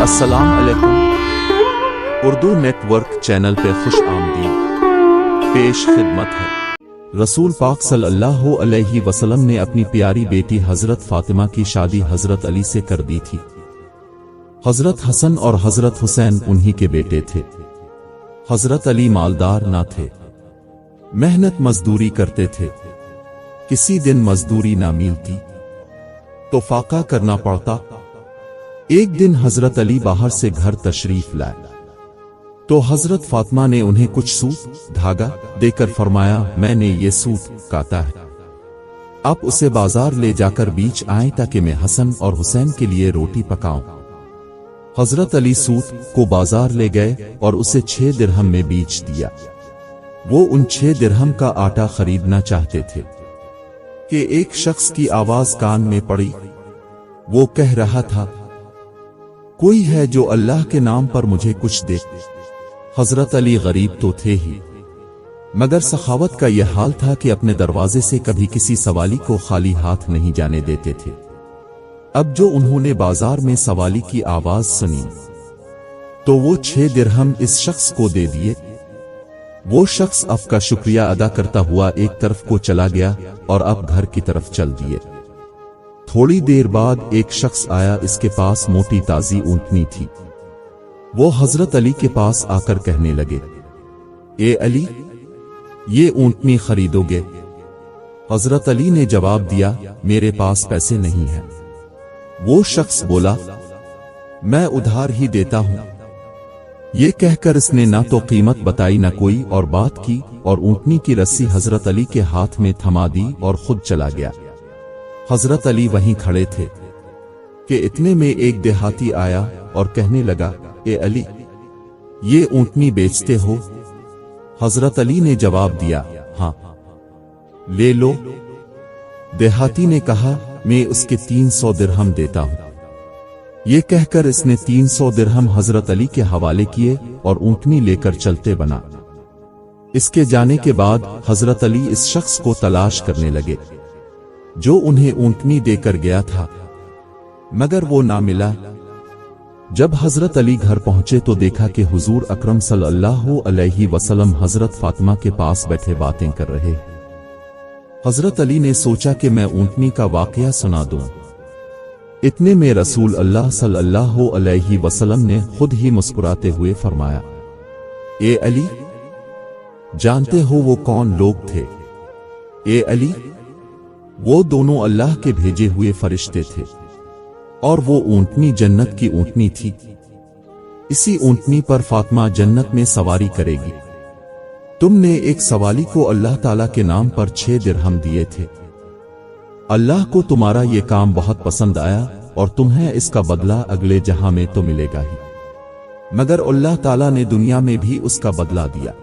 अस्सलाम अलैकुम। Urdu network channel पे खुश आमदीद। पेश खिदमत है। रसूल पाक सल्लल्लाहु अलैहि वसल्लम ने अपनी प्यारी बेटी हजरत फातिमा की शादी हजरत अली से कर दी थी। हजरत हसन और हजरत हुसैन उन्हीं के बेटे थे। हजरत अली मालदार ना थे, मेहनत मजदूरी करते थे। किसी दिन मजदूरी ना मिलती तो फाका करना पड़ता। एक दिन हजरत अली बाहर से घर तशरीफ लाए तो हजरत फातिमा ने उन्हें कुछ सूत धागा देकर फरमाया, मैंने ये सूत काटा है, आप उसे बाजार ले जाकर बेच आए ताकि मैं हसन और हुसैन के लिए रोटी पकाऊं। हजरत अली सूत को बाजार ले गए और उसे 6 दिरहम में बेच दिया। वो उन 6 दिरहम का आटा खरीदना चाहते थे कि एक शख्स की आवाज कान में पड़ी। वो कह रहा था, कोई है जो अल्लाह के नाम पर मुझे कुछ दे। हजरत अली गरीब तो थे ही, मगर सखावत का यह हाल था कि अपने दरवाजे से कभी किसी सवाली को खाली हाथ नहीं जाने देते थे। अब जो उन्होंने बाजार में सवाली की आवाज सुनी तो वो 6 दिरहम इस शख्स को दे दिए। वो शख्स आपका शुक्रिया अदा करता हुआ एक तरफ को चला गया और अब घर की तरफ चल दिए। थोड़ी देर बाद एक शख्स आया, इसके पास मोटी ताजी ऊंटनी थी। वो हजरत अली के पास आकर कहने लगे, ए अली, ये ऊंटनी खरीदोगे? हजरत अली ने जवाब दिया, मेरे पास पैसे नहीं हैं। वो शख्स बोला, मैं उधार ही देता हूं। ये कहकर इसने ना तो कीमत बताई ना कोई और बात की और ऊंटनी की रस्सी हजरत अली के हाथ में थमा दी और खुद चला गया। हजरत अली वहीं खड़े थे कि इतने में एक देहाती आया और कहने लगा, ए अली, ये ऊंटनी बेचते हो? हजरत अली ने जवाब दिया, हां, ले लो। देहाती ने कहा, मैं उसके 300 दिरहम देता हूं। ये कहकर इसने 300 दिरहम हजरत अली के हवाले किए और ऊंटनी लेकर चलते बना। इसके जाने के बाद हजरत अली इस शख्स को तलाश करने लगे जो उन्हें ऊंटनी देकर गया था, मगर वो ना मिला। जब हजरत अली घर पहुंचे तो देखा कि हुजूर अकरम सल्लल्लाहु अलैहि वसल्लम हजरत फातिमा के पास बैठे बातें कर रहे। हजरत अली ने सोचा कि मैं ऊंटनी का वाकया सुना दूं। इतने में रसूल अल्लाह सल्लल्लाहु अलैहि वसल्लम ने खुद ही मुस्कुराते हुए फरमाया, ए अली, जानते हो वो कौन लोग थे? ए अली, वो दोनों अल्लाह के भेजे हुए फरिश्ते थे और वो ऊंटनी जन्नत की ऊंटनी थी। इसी ऊंटनी पर फातिमा जन्नत में सवारी करेगी। तुमने एक सवाली को अल्लाह ताला के नाम पर 6 दिरहम दिए थे। अल्लाह को तुम्हारा ये काम बहुत पसंद आया और तुम्हें इसका बदला अगले जहां में तो मिलेगा ही, मगर अल्लाह ताला ने दुनिया में भी उसका बदला दिया।